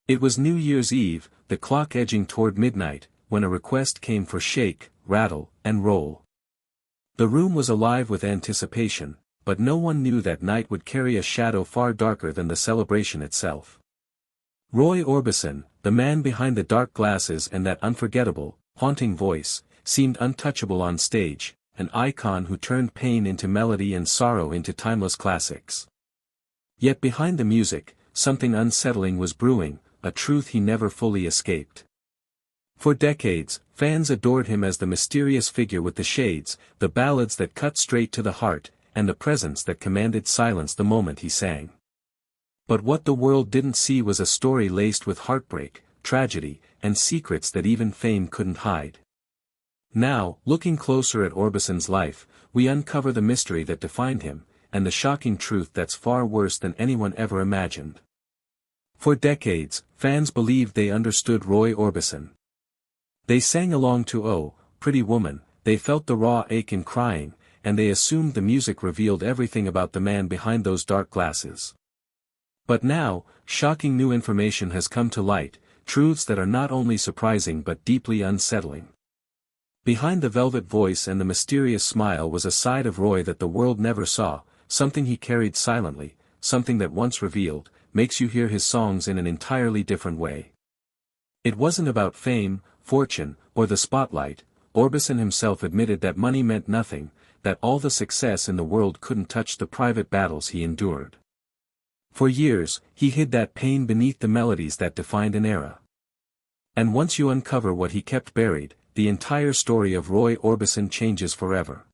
It was New Year's Eve, the clock edging toward midnight, when a request came for Shake, Rattle, and Roll. The room was alive with anticipation, but no one knew that night would carry a shadow far darker than the celebration itself. Roy Orbison, the man behind the dark glasses and that unforgettable, haunting voice, seemed untouchable on stage, an icon who turned pain into melody and sorrow into timeless classics. Yet behind the music, something unsettling was brewing, a truth he never fully escaped. For decades, fans adored him as the mysterious figure with the shades, the ballads that cut straight to the heart, and the presence that commanded silence the moment he sang. But what the world didn't see was a story laced with heartbreak, tragedy, and secrets that even fame couldn't hide. Now, looking closer at Orbison's life, we uncover the mystery that defined him, and the shocking truth that's far worse than anyone ever imagined. For decades, fans believed they understood Roy Orbison. They sang along to "Oh, Pretty Woman," they felt the raw ache in crying, and they assumed the music revealed everything about the man behind those dark glasses. But now, shocking new information has come to light, truths that are not only surprising but deeply unsettling. Behind the velvet voice and the mysterious smile was a side of Roy that the world never saw, something he carried silently, something that once revealed, makes you hear his songs in an entirely different way. It wasn't about fame, fortune, or the spotlight. Orbison himself admitted that money meant nothing, that all the success in the world couldn't touch the private battles he endured. For years, he hid that pain beneath the melodies that defined an era. And once you uncover what he kept buried, the entire story of Roy Orbison changes forever.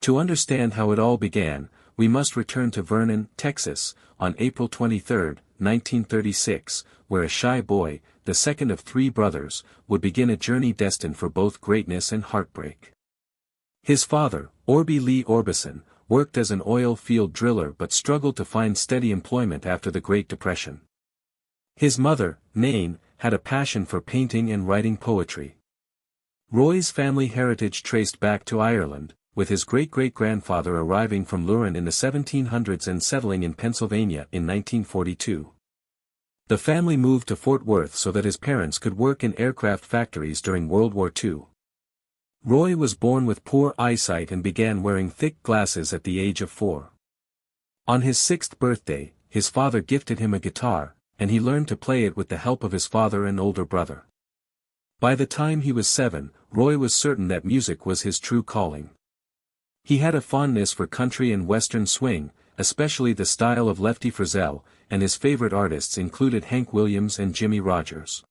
To understand how it all began, we must return to Vernon, Texas, on April 23, 1936, where a shy boy, the second of three brothers, would begin a journey destined for both greatness and heartbreak. His father, Orby Lee Orbison, worked as an oil field driller but struggled to find steady employment after the Great Depression. His mother, Nain, had a passion for painting and writing poetry. Roy's family heritage traced back to Ireland, with his great-great-grandfather arriving from Lurin in the 1700s and settling in Pennsylvania in 1942. The family moved to Fort Worth so that his parents could work in aircraft factories during World War II. Roy was born with poor eyesight and began wearing thick glasses at the age of 4. On his 6th birthday, his father gifted him a guitar, and he learned to play it with the help of his father and older brother. By the time he was 7, Roy was certain that music was his true calling. He had a fondness for country and western swing, especially the style of Lefty Frizzell, and his favorite artists included Hank Williams and Jimmie Rodgers.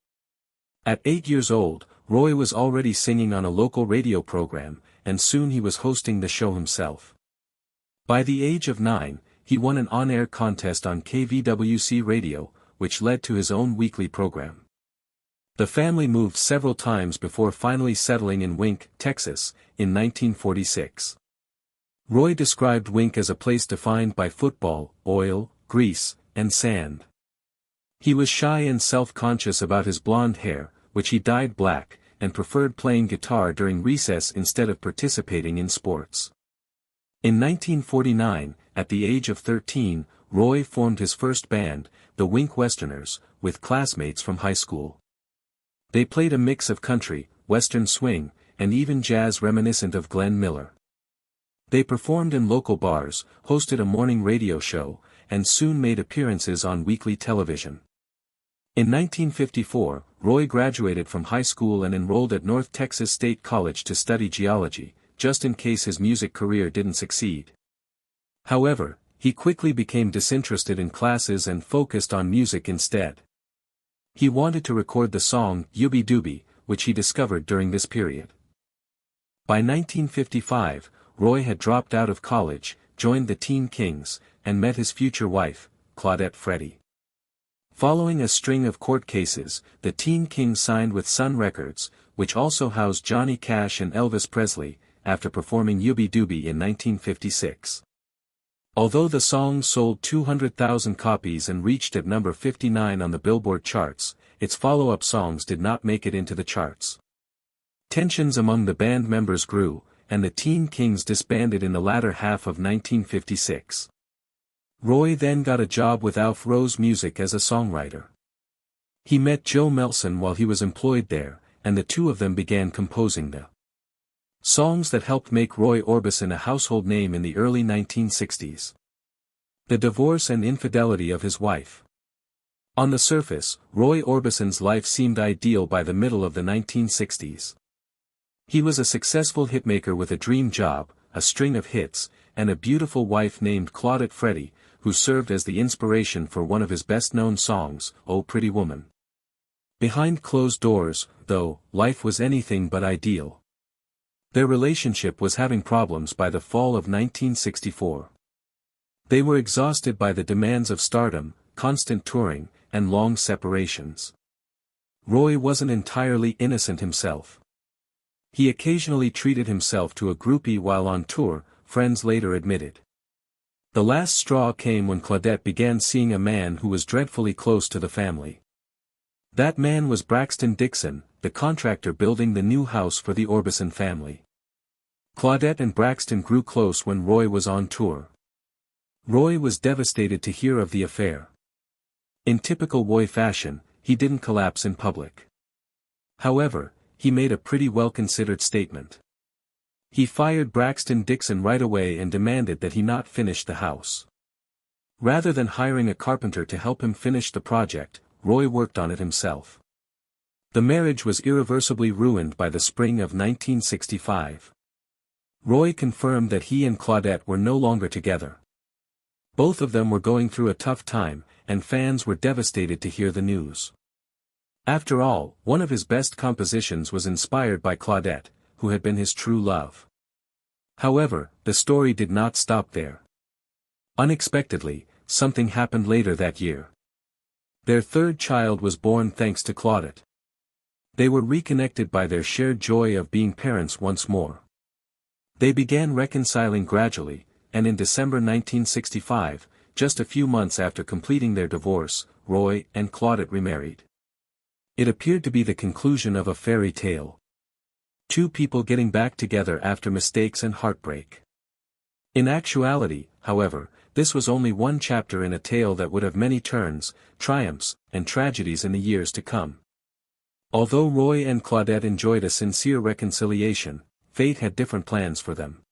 At 8 years old, Roy was already singing on a local radio program, and soon he was hosting the show himself. By the age of 9, he won an on-air contest on KVWC radio, which led to his own weekly program. The family moved several times before finally settling in Wink, Texas, in 1946. Roy described Wink as a place defined by football, oil, grease, and sand. He was shy and self-conscious about his blonde hair, which he dyed black, and preferred playing guitar during recess instead of participating in sports. In 1949, at the age of 13, Roy formed his first band, the Wink Westerners, with classmates from high school. They played a mix of country, western swing, and even jazz reminiscent of Glenn Miller. They performed in local bars, hosted a morning radio show, and soon made appearances on weekly television. In 1954, Roy graduated from high school and enrolled at North Texas State College to study geology, just in case his music career didn't succeed. However, he quickly became disinterested in classes and focused on music instead. He wanted to record the song Yubi Dubi, which he discovered during this period. By 1955, Roy had dropped out of college, joined the Teen Kings, and met his future wife, Claudette Freddie. Following a string of court cases, the Teen Kings signed with Sun Records, which also housed Johnny Cash and Elvis Presley, after performing Yubi Dubi in 1956. Although the song sold 200,000 copies and reached at number 59 on the Billboard charts, its follow-up songs did not make it into the charts. Tensions among the band members grew, and the Teen Kings disbanded in the latter half of 1956. Roy then got a job with Alf Rose Music as a songwriter. He met Joe Melson while he was employed there, and the two of them began composing the songs that helped make Roy Orbison a household name in the early 1960s. The divorce and infidelity of his wife. On the surface, Roy Orbison's life seemed ideal by the middle of the 1960s. He was a successful hitmaker with a dream job, a string of hits, and a beautiful wife named Claudette Freddie, who served as the inspiration for one of his best-known songs, "Oh Pretty Woman." Behind closed doors, though, life was anything but ideal. Their relationship was having problems by the fall of 1964. They were exhausted by the demands of stardom, constant touring, and long separations. Roy wasn't entirely innocent himself. He occasionally treated himself to a groupie while on tour, friends later admitted. The last straw came when Claudette began seeing a man who was dreadfully close to the family. That man was Braxton Dixon, the contractor building the new house for the Orbison family. Claudette and Braxton grew close when Roy was on tour. Roy was devastated to hear of the affair. In typical Roy fashion, he didn't collapse in public. However, he made a pretty well-considered statement. He fired Braxton Dixon right away and demanded that he not finish the house. Rather than hiring a carpenter to help him finish the project, Roy worked on it himself. The marriage was irreversibly ruined by the spring of 1965. Roy confirmed that he and Claudette were no longer together. Both of them were going through a tough time, and fans were devastated to hear the news. After all, one of his best compositions was inspired by Claudette, who had been his true love. However, the story did not stop there. Unexpectedly, something happened later that year. Their third child was born thanks to Claudette. They were reconnected by their shared joy of being parents once more. They began reconciling gradually, and in December 1965, just a few months after completing their divorce, Roy and Claudette remarried. It appeared to be the conclusion of a fairy tale. Two people getting back together after mistakes and heartbreak. In actuality, however, this was only one chapter in a tale that would have many turns, triumphs, and tragedies in the years to come. Although Roy and Claudette enjoyed a sincere reconciliation, fate had different plans for them.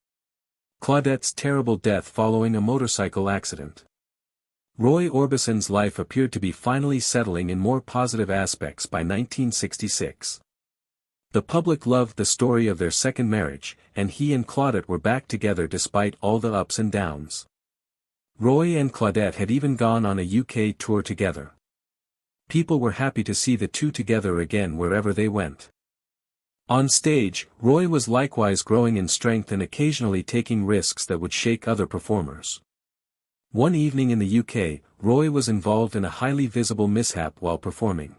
Claudette's terrible death following a motorcycle accident. Roy Orbison's life appeared to be finally settling in more positive aspects by 1966. The public loved the story of their second marriage, and he and Claudette were back together despite all the ups and downs. Roy and Claudette had even gone on a UK tour together. People were happy to see the two together again wherever they went. On stage, Roy was likewise growing in strength and occasionally taking risks that would shake other performers. One evening in the UK, Roy was involved in a highly visible mishap while performing.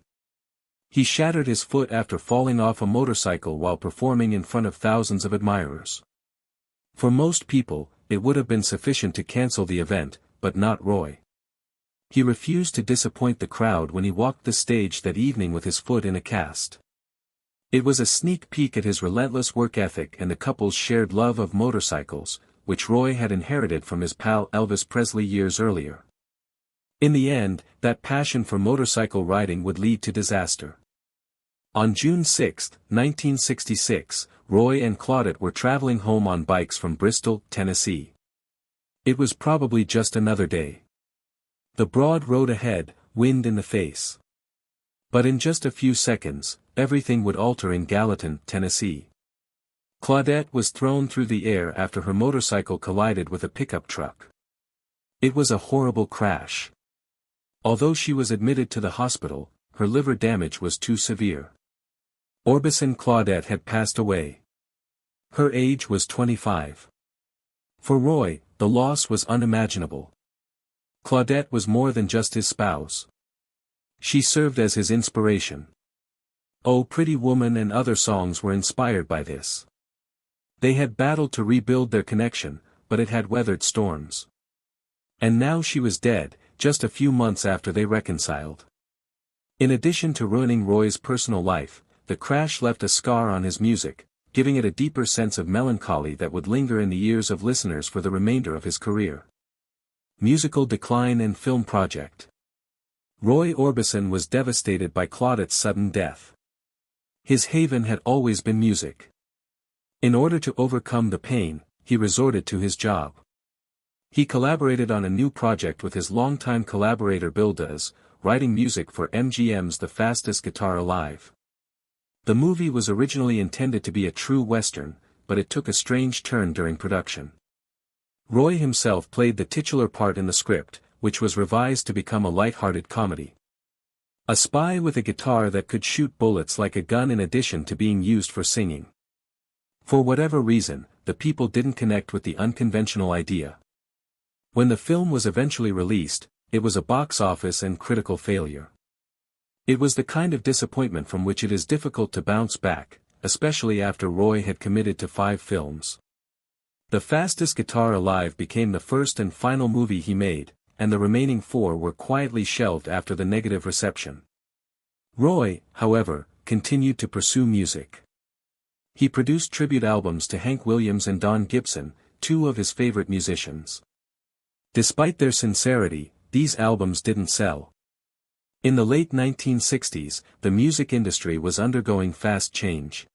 He shattered his foot after falling off a motorcycle while performing in front of thousands of admirers. For most people, it would have been sufficient to cancel the event, but not Roy. He refused to disappoint the crowd when he walked the stage that evening with his foot in a cast. It was a sneak peek at his relentless work ethic and the couple's shared love of motorcycles, which Roy had inherited from his pal Elvis Presley years earlier. In the end, that passion for motorcycle riding would lead to disaster. On June 6, 1966, Roy and Claudette were traveling home on bikes from Bristol, Tennessee. It was probably just another day. The broad road ahead, wind in the face. But in just a few seconds, everything would alter in Gallatin, Tennessee. Claudette was thrown through the air after her motorcycle collided with a pickup truck. It was a horrible crash. Although she was admitted to the hospital, her liver damage was too severe. Orbison Claudette had passed away. Her age was 25. For Roy, the loss was unimaginable. Claudette was more than just his spouse. She served as his inspiration. Oh Pretty Woman and other songs were inspired by this. They had battled to rebuild their connection, but it had weathered storms. And now she was dead, just a few months after they reconciled. In addition to ruining Roy's personal life, the crash left a scar on his music, giving it a deeper sense of melancholy that would linger in the ears of listeners for the remainder of his career. Musical decline and film project. Roy Orbison was devastated by Claudette's sudden death. His haven had always been music. In order to overcome the pain, he resorted to his job. He collaborated on a new project with his longtime collaborator Bill Dawes, writing music for MGM's The Fastest Guitar Alive. The movie was originally intended to be a true Western, but it took a strange turn during production. Roy himself played the titular part in the script, which was revised to become a light-hearted comedy. A spy with a guitar that could shoot bullets like a gun in addition to being used for singing. For whatever reason, the people didn't connect with the unconventional idea. When the film was eventually released, it was a box office and critical failure. It was the kind of disappointment from which it is difficult to bounce back, especially after Roy had committed to 5 films. The Fastest Guitar Alive became the first and final movie he made, and the remaining 4 were quietly shelved after the negative reception. Roy, however, continued to pursue music. He produced tribute albums to Hank Williams and Don Gibson, 2 of his favorite musicians. Despite their sincerity, these albums didn't sell. In the late 1960s, the music industry was undergoing fast change.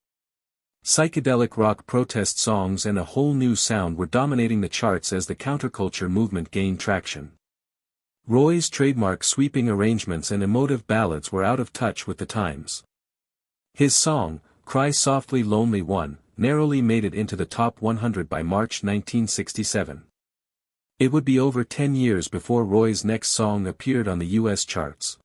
Psychedelic rock protest songs and a whole new sound were dominating the charts as the counterculture movement gained traction. Roy's trademark sweeping arrangements and emotive ballads were out of touch with the times. His song, Cry Softly Lonely One, narrowly made it into the top 100 by March 1967. It would be over 10 years before Roy's next song appeared on the US charts.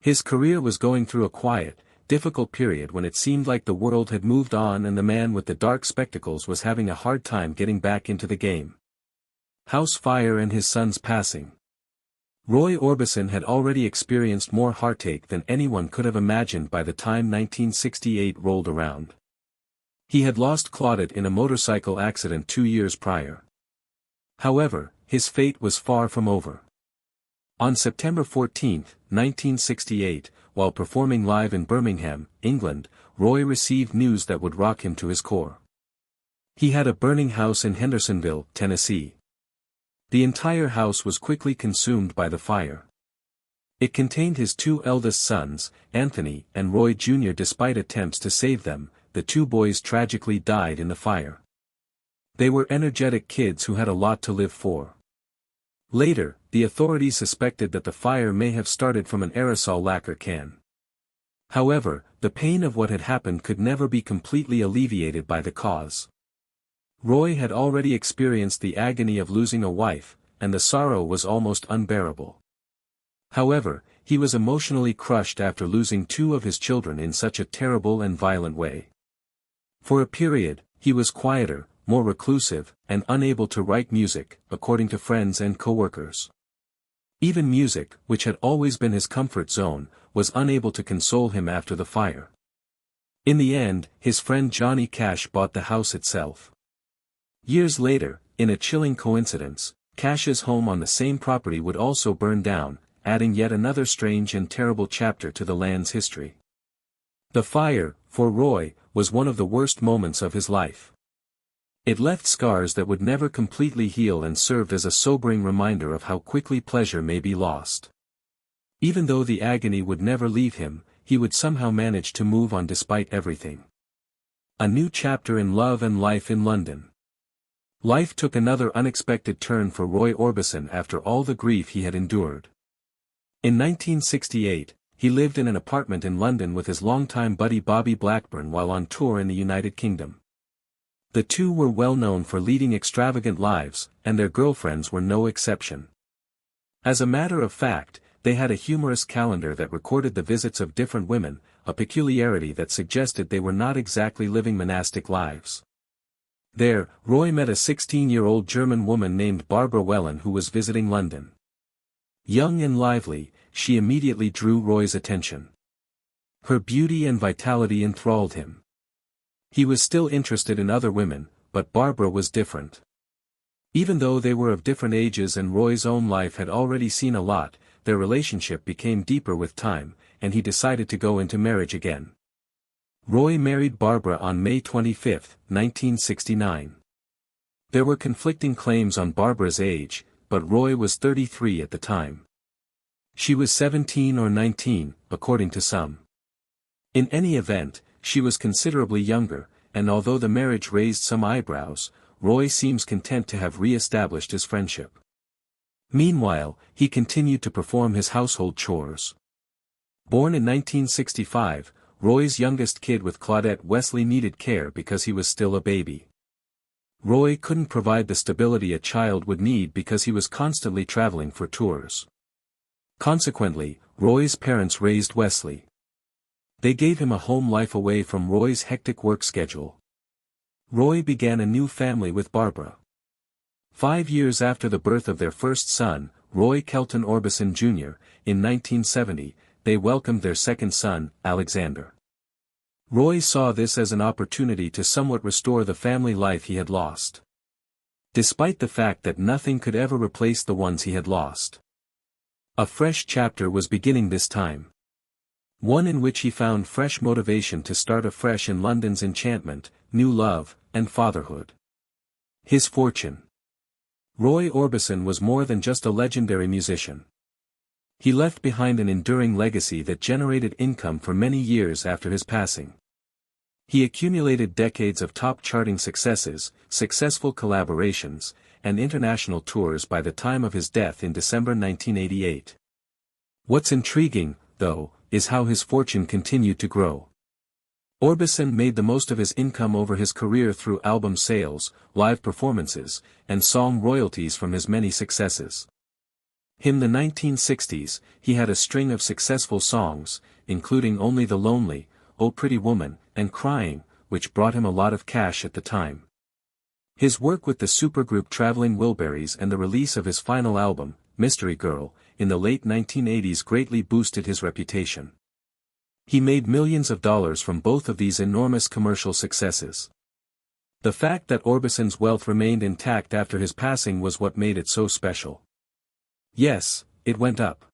His career was going through a quiet, difficult period when it seemed like the world had moved on and the man with the dark spectacles was having a hard time getting back into the game. House fire and his son's passing. Roy Orbison had already experienced more heartache than anyone could have imagined by the time 1968 rolled around. He had lost Claudette in a motorcycle accident 2 years prior. However, his fate was far from over. On September 14, 1968, while performing live in Birmingham, England, Roy received news that would rock him to his core. He had a burning house in Hendersonville, Tennessee. The entire house was quickly consumed by the fire. It contained his 2 eldest sons, Anthony and Roy Jr. Despite attempts to save them, the 2 boys tragically died in the fire. They were energetic kids who had a lot to live for. Later, the authorities suspected that the fire may have started from an aerosol lacquer can. However, the pain of what had happened could never be completely alleviated by the cause. Roy had already experienced the agony of losing a wife, and the sorrow was almost unbearable. However, he was emotionally crushed after losing 2 of his children in such a terrible and violent way. For a period, he was quieter, more reclusive, and unable to write music, according to friends and co-workers. Even music, which had always been his comfort zone, was unable to console him after the fire. In the end, his friend Johnny Cash bought the house itself. Years later, in a chilling coincidence, Cash's home on the same property would also burn down, adding yet another strange and terrible chapter to the land's history. The fire, for Roy, was one of the worst moments of his life. It left scars that would never completely heal and served as a sobering reminder of how quickly pleasure may be lost. Even though the agony would never leave him, he would somehow manage to move on despite everything. A new chapter in love and life in London. Life took another unexpected turn for Roy Orbison after all the grief he had endured. In 1968, he lived in an apartment in London with his longtime buddy Bobby Blackburn while on tour in the United Kingdom. The 2 were well known for leading extravagant lives, and their girlfriends were no exception. As a matter of fact, they had a humorous calendar that recorded the visits of different women, a peculiarity that suggested they were not exactly living monastic lives. There, Roy met a 16-year-old German woman named Barbara Wellen who was visiting London. Young and lively, she immediately drew Roy's attention. Her beauty and vitality enthralled him. He was still interested in other women, but Barbara was different. Even though they were of different ages and Roy's own life had already seen a lot, their relationship became deeper with time, and he decided to go into marriage again. Roy married Barbara on May 25, 1969. There were conflicting claims on Barbara's age, but Roy was 33 at the time. She was 17 or 19, according to some. In any event, she was considerably younger, and although the marriage raised some eyebrows, Roy seems content to have re-established his friendship. Meanwhile, he continued to perform his household chores. Born in 1965, Roy's youngest kid with Claudette Wesley needed care because he was still a baby. Roy couldn't provide the stability a child would need because he was constantly traveling for tours. Consequently, Roy's parents raised Wesley. They gave him a home life away from Roy's hectic work schedule. Roy began a new family with Barbara. 5 years after the birth of their first son, Roy Kelton Orbison Jr., in 1970, they welcomed their second son, Alexander. Roy saw this as an opportunity to somewhat restore the family life he had lost. Despite the fact that nothing could ever replace the ones he had lost. A fresh chapter was beginning this time. One in which he found fresh motivation to start afresh in London's enchantment, new love, and fatherhood. His fortune. Roy Orbison was more than just a legendary musician. He left behind an enduring legacy that generated income for many years after his passing. He accumulated decades of top-charting successes, successful collaborations, and international tours by the time of his death in December 1988. What's intriguing, though, is how his fortune continued to grow. Orbison made the most of his income over his career through album sales, live performances, and song royalties from his many successes. In the 1960s, he had a string of successful songs, including Only the Lonely, Oh Pretty Woman, and Crying, which brought him a lot of cash at the time. His work with the supergroup Traveling Wilburys and the release of his final album, Mystery Girl, in the late 1980s greatly boosted his reputation. He made millions of dollars from both of these enormous commercial successes. The fact that Orbison's wealth remained intact after his passing was what made it so special. Yes, it went up.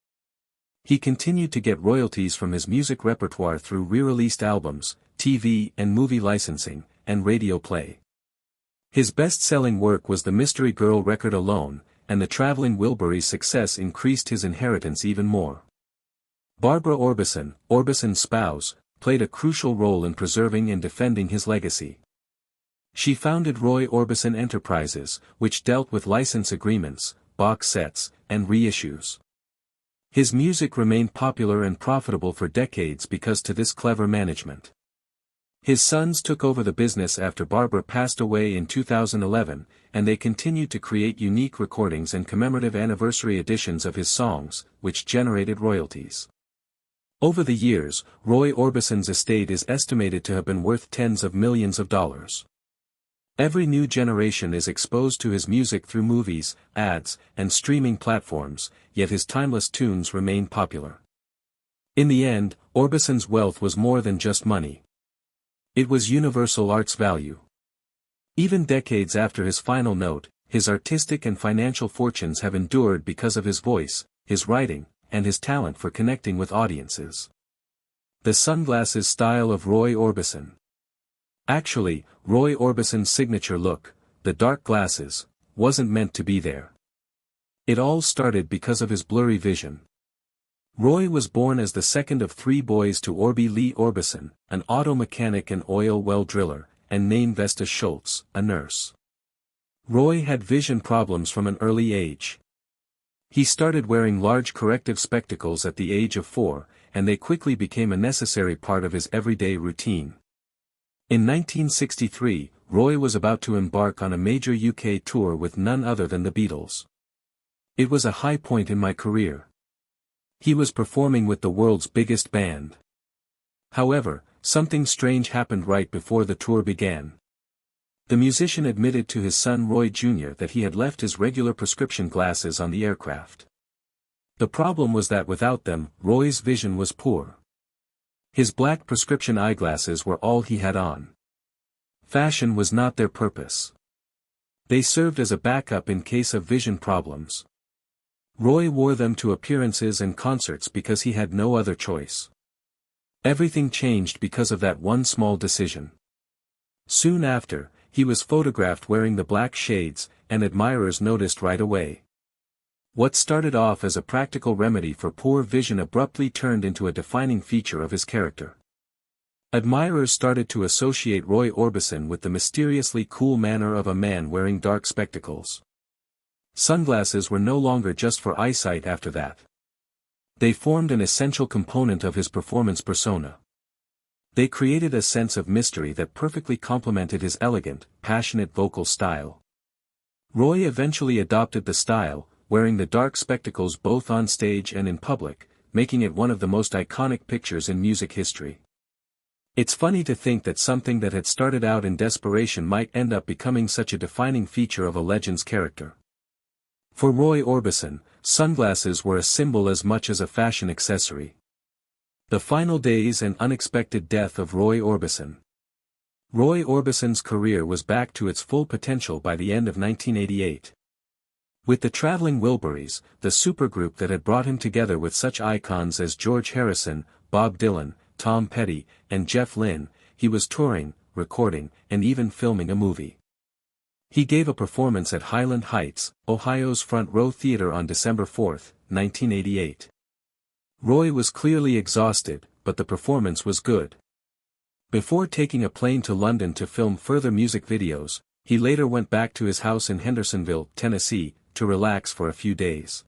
He continued to get royalties from his music repertoire through re-released albums, TV and movie licensing, and radio play. His best-selling work was the Mystery Girl record alone, and the Traveling Wilburys' success increased his inheritance even more. Barbara Orbison, Orbison's spouse, played a crucial role in preserving and defending his legacy. She founded Roy Orbison Enterprises, which dealt with license agreements, box sets, and reissues. His music remained popular and profitable for decades because to this clever management. His sons took over the business after Barbara passed away in 2011, and they continued to create unique recordings and commemorative anniversary editions of his songs, which generated royalties. Over the years, Roy Orbison's estate is estimated to have been worth tens of millions of dollars. Every new generation is exposed to his music through movies, ads, and streaming platforms, yet his timeless tunes remain popular. In the end, Orbison's wealth was more than just money. It was universal art's value. Even decades after his final note, his artistic and financial fortunes have endured because of his voice, his writing, and his talent for connecting with audiences. The sunglasses style of Roy Orbison. Actually, Roy Orbison's signature look, the dark glasses, wasn't meant to be there. It all started because of his blurry vision. Roy was born as the second of 3 boys to Orby Lee Orbison, an auto mechanic and oil well driller, and named Vesta Schultz, a nurse. Roy had vision problems from an early age. He started wearing large corrective spectacles at the age of 4, and they quickly became a necessary part of his everyday routine. In 1963, Roy was about to embark on a major UK tour with none other than the Beatles. It was a high point in my career. He was performing with the world's biggest band. However, something strange happened right before the tour began. The musician admitted to his son Roy Jr. that he had left his regular prescription glasses on the aircraft. The problem was that without them, Roy's vision was poor. His black prescription eyeglasses were all he had on. Fashion was not their purpose. They served as a backup in case of vision problems. Roy wore them to appearances and concerts because he had no other choice. Everything changed because of that one small decision. Soon after, he was photographed wearing the black shades, and admirers noticed right away. What started off as a practical remedy for poor vision abruptly turned into a defining feature of his character. Admirers started to associate Roy Orbison with the mysteriously cool manner of a man wearing dark spectacles. Sunglasses were no longer just for eyesight after that. They formed an essential component of his performance persona. They created a sense of mystery that perfectly complemented his elegant, passionate vocal style. Roy eventually adopted the style, wearing the dark spectacles both on stage and in public, making it one of the most iconic pictures in music history. It's funny to think that something that had started out in desperation might end up becoming such a defining feature of a legend's character. For Roy Orbison, sunglasses were a symbol as much as a fashion accessory. The final days and unexpected death of Roy Orbison. Roy Orbison's career was back to its full potential by the end of 1988. With the Traveling Wilburys, the supergroup that had brought him together with such icons as George Harrison, Bob Dylan, Tom Petty, and Jeff Lynne, he was touring, recording, and even filming a movie. He gave a performance at Highland Heights, Ohio's Front Row Theater on December 4, 1988. Roy was clearly exhausted, but the performance was good. Before taking a plane to London to film further music videos, he later went back to his house in Hendersonville, Tennessee, to relax for a few days.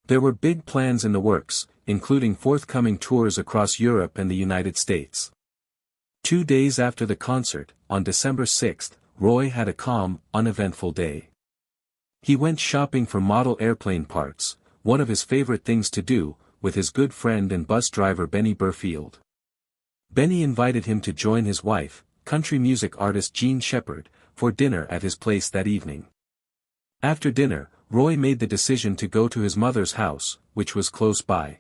There were big plans in the works, including forthcoming tours across Europe and the United States. 2 days after the concert, on December 6, Roy had a calm, uneventful day. He went shopping for model airplane parts, one of his favorite things to do, with his good friend and bus driver Benny Burfield. Benny invited him to join his wife, country music artist Jean Shepherd, for dinner at his place that evening. After dinner, Roy made the decision to go to his mother's house, which was close by.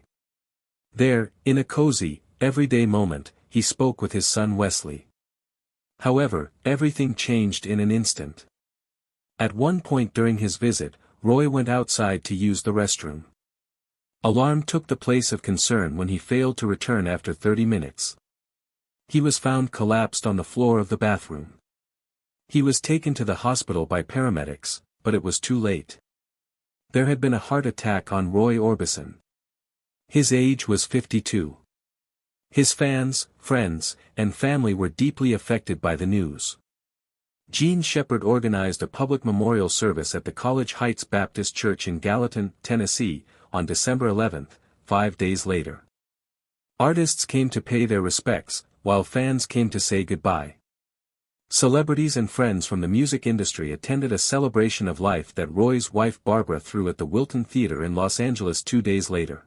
There, in a cozy, everyday moment, he spoke with his son Wesley. However, everything changed in an instant. At one point during his visit, Roy went outside to use the restroom. Alarm took the place of concern when he failed to return after 30 minutes. He was found collapsed on the floor of the bathroom. He was taken to the hospital by paramedics, but it was too late. There had been a heart attack on Roy Orbison. His age was 52. His fans, friends, and family were deeply affected by the news. Jean Shepherd organized a public memorial service at the College Heights Baptist Church in Gallatin, Tennessee, on December 11, 5 days later. Artists came to pay their respects, while fans came to say goodbye. Celebrities and friends from the music industry attended a celebration of life that Roy's wife Barbara threw at the Wilton Theater in Los Angeles 2 days later.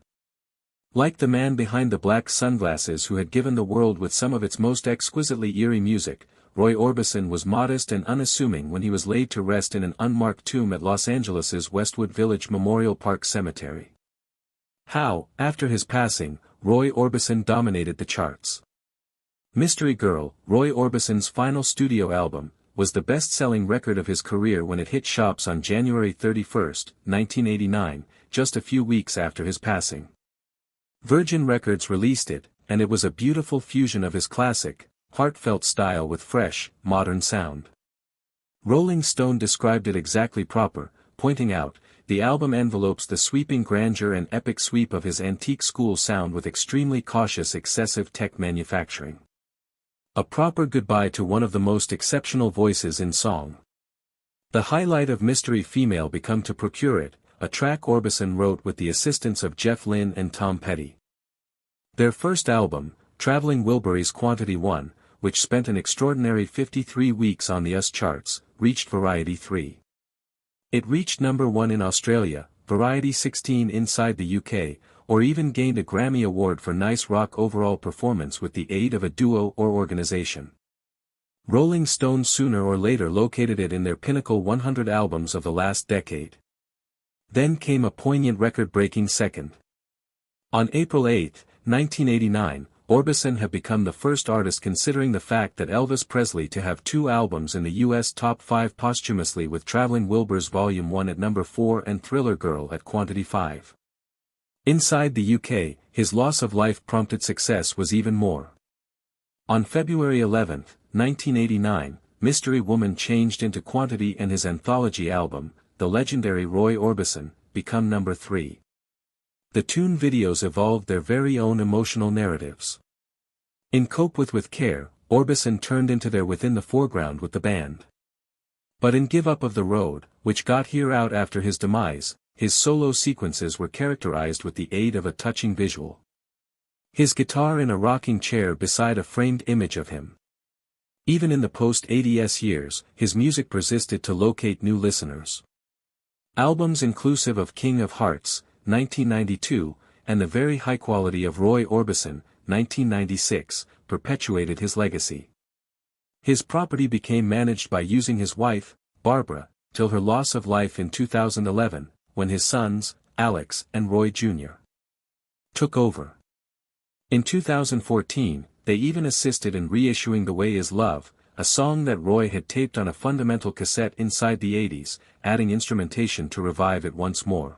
Like the man behind the black sunglasses who had given the world with some of its most exquisitely eerie music, Roy Orbison was modest and unassuming when he was laid to rest in an unmarked tomb at Los Angeles' Westwood Village Memorial Park Cemetery. How, after his passing, Roy Orbison dominated the charts. Mystery Girl, Roy Orbison's final studio album, was the best-selling record of his career when it hit shops on January 31, 1989, just a few weeks after his passing. Virgin Records released it, and it was a beautiful fusion of his classic, heartfelt style with fresh, modern sound. Rolling Stone described it exactly proper, pointing out, the album envelopes the sweeping grandeur and epic sweep of his antique school sound with extremely cautious excessive tech manufacturing. A proper goodbye to one of the most exceptional voices in song. The highlight of Mystery Female Become to Procure It, a track Orbison wrote with the assistance of Jeff Lynne and Tom Petty. Their first album, Traveling Wilburys Quantity 1, which spent an extraordinary 53 weeks on the US charts, reached Variety 3. It reached number 1 in Australia, Variety 16 inside the UK, or even gained a Grammy Award for Nice Rock Overall Performance with the aid of a duo or organization. Rolling Stone sooner or later located it in their pinnacle 100 albums of the last decade. Then came a poignant record-breaking second. On April 8, 1989, Orbison had become the first artist considering the fact that Elvis Presley to have 2 albums in the US top 5 posthumously with Traveling Wilburys Volume 1 at number 4 and Thriller Girl at Quantity 5. Inside the UK, his loss of life prompted success was even more. On February 11, 1989, Mystery Woman changed into Quantity and his anthology album, The Legendary Roy Orbison, become number 3. The tune videos evolved their very own emotional narratives. In Cope With Care, Orbison turned into their within the foreground with the band. But in Give Up of the Road, which got here out after his demise, his solo sequences were characterized with the aid of a touching visual. His guitar in a rocking chair beside a framed image of him. Even in the post-80s years, his music persisted to locate new listeners. Albums inclusive of King of Hearts, 1992, and the very high quality of Roy Orbison, 1996, perpetuated his legacy. His property became managed by using his wife, Barbara, till her loss of life in 2011, when his sons, Alex and Roy Jr. took over. In 2014, they even assisted in reissuing The Way Is Love, a song that Roy had taped on a fundamental cassette inside the 80s, adding instrumentation to revive it once more.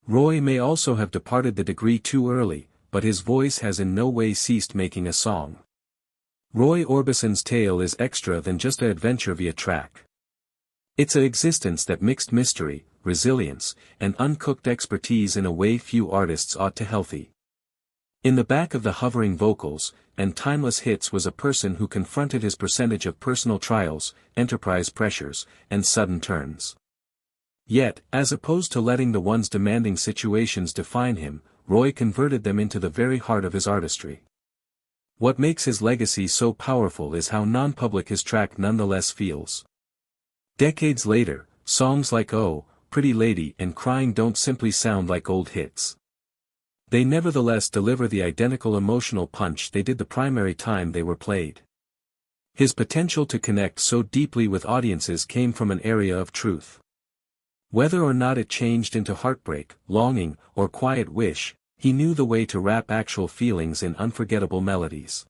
Roy may also have departed the degree too early, but his voice has in no way ceased making a song. Roy Orbison's tale is extra than just an adventure via track. It's an existence that mixed mystery, resilience, and uncooked expertise in a way few artists ought to healthy. In the back of the hovering vocals, and timeless hits was a person who confronted his percentage of personal trials, enterprise pressures, and sudden turns. Yet, as opposed to letting the one's demanding situations define him, Roy converted them into the very heart of his artistry. What makes his legacy so powerful is how non-public his track nonetheless feels. Decades later, songs like Oh, Pretty Lady and Crying don't simply sound like old hits. They nevertheless deliver the identical emotional punch they did the primary time they were played. His potential to connect so deeply with audiences came from an area of truth. Whether or not it changed into heartbreak, longing, or quiet wish, he knew the way to wrap actual feelings in unforgettable melodies.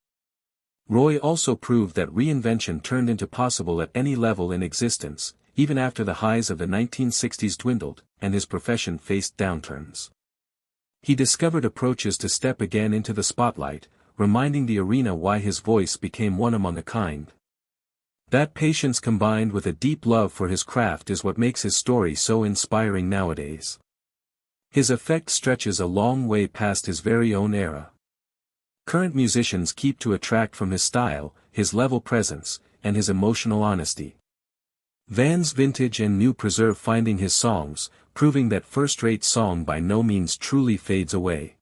Roy also proved that reinvention turned into possible at any level in existence, even after the highs of the 1960s dwindled, and his profession faced downturns. He discovered approaches to step again into the spotlight, reminding the arena why his voice became one among a kind. That patience combined with a deep love for his craft is what makes his story so inspiring nowadays. His effect stretches a long way past his very own era. Current musicians keep to attract from his style, his level presence, and his emotional honesty. Van's vintage and new preserve finding his songs, proving that first-rate song by no means truly fades away.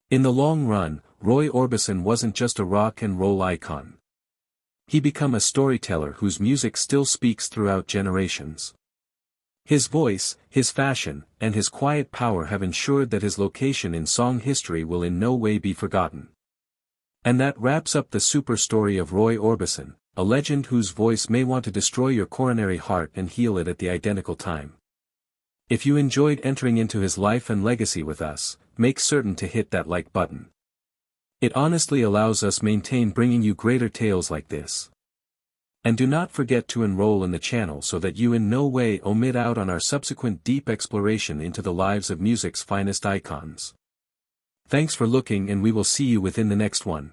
In the long run, Roy Orbison wasn't just a rock and roll icon. He became a storyteller whose music still speaks throughout generations. His voice, his fashion, and his quiet power have ensured that his location in song history will in no way be forgotten. And that wraps up the super story of Roy Orbison, a legend whose voice may want to destroy your coronary heart and heal it at the identical time. If you enjoyed entering into his life and legacy with us, make certain to hit that like button. It honestly allows us maintain bringing you greater tales like this. And do not forget to enroll in the channel so that you in no way omit out on our subsequent deep exploration into the lives of music's finest icons. Thanks for looking and we will see you within the next one.